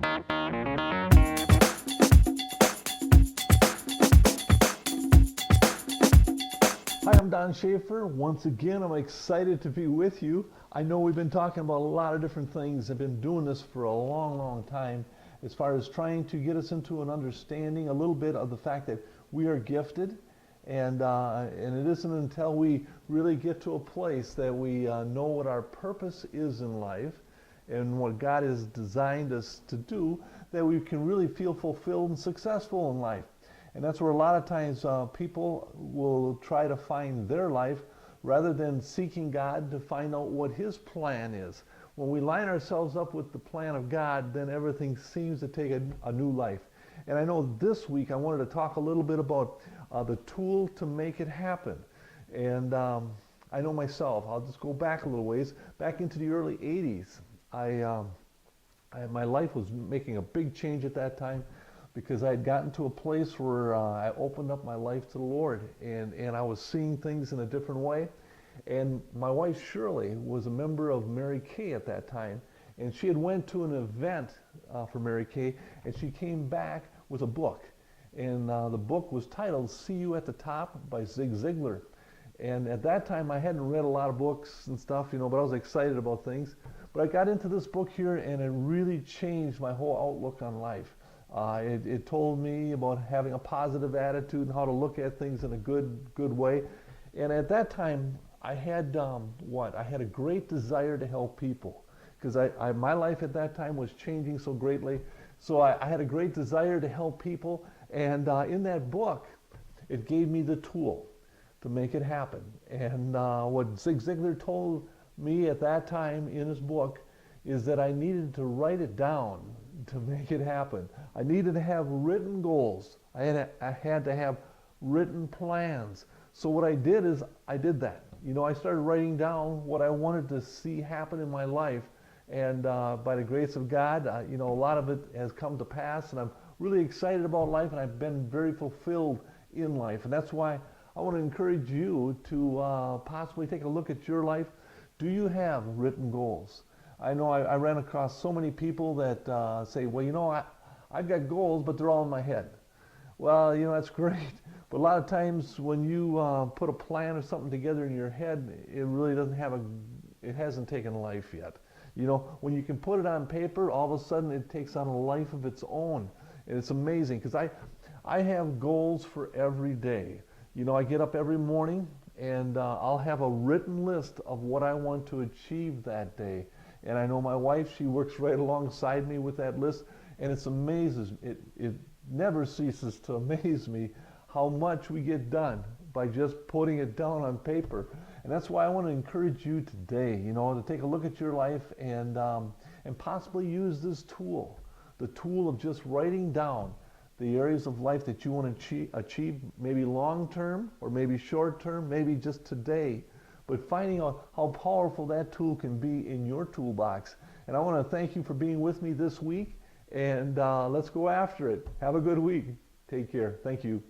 Hi, I'm Don Schaefer. Once again, I'm excited to be with you. I know we've been talking about a lot of different things. I've been doing this for a long, long time as far as trying to get us into an understanding a little bit of the fact that we are gifted, and it isn't until we really get to a place that we know what our purpose is in life and what God has designed us to do that we can really feel fulfilled and successful in life. And that's where a lot of times people will try to find their life rather than seeking God to find out what His plan is. When we line ourselves up with the plan of God, then everything seems to take a new life. And I know this week I wanted to talk a little bit about the tool to make it happen. And I know myself, I'll just go back a little ways, back into the early 80s. My life was making a big change at that time, because I had gotten to a place where I opened up my life to the Lord, and I was seeing things in a different way. And my wife Shirley was a member of Mary Kay at that time, and she had went to an event for Mary Kay, and she came back with a book. And the book was titled See You at the Top by Zig Ziglar. And at that time I hadn't read a lot of books and stuff, but I was excited about things. But I got into this book here, and it really changed my whole outlook on life. It told me about having a positive attitude and how to look at things in a good way. And at that time, I had I had a great desire to help people, because my life at that time was changing so greatly. So I had a great desire to help people, and in that book, it gave me the tool to make it happen. And what Zig Ziglar told me at that time in his book is that I needed to write it down to make it happen. I needed to have written goals. I had to have written plans. So what I did is I did that. I started writing down what I wanted to see happen in my life, and by the grace of God, a lot of it has come to pass, and I'm really excited about life, and I've been very fulfilled in life. And that's why I want to encourage you to possibly take a look at your life. Do you have written goals? I know I ran across so many people that say, well, I've got goals, but they're all in my head. Well, that's great. But a lot of times when you put a plan or something together in your head, it really it hasn't taken life yet. When you can put it on paper, all of a sudden it takes on a life of its own. And it's amazing, because I have goals for every day. I get up every morning, and I'll have a written list of what I want to achieve that day. And I know my wife, she works right alongside me with that list, and it never ceases to amaze me how much we get done by just putting it down on paper. And that's why I want to encourage you today, to take a look at your life and possibly use this tool, the tool of just writing down the areas of life that you want to achieve, maybe long term or maybe short term, maybe just today. But finding out how powerful that tool can be in your toolbox. And I want to thank you for being with me this week, and let's go after it. Have a good week. Take care. Thank you.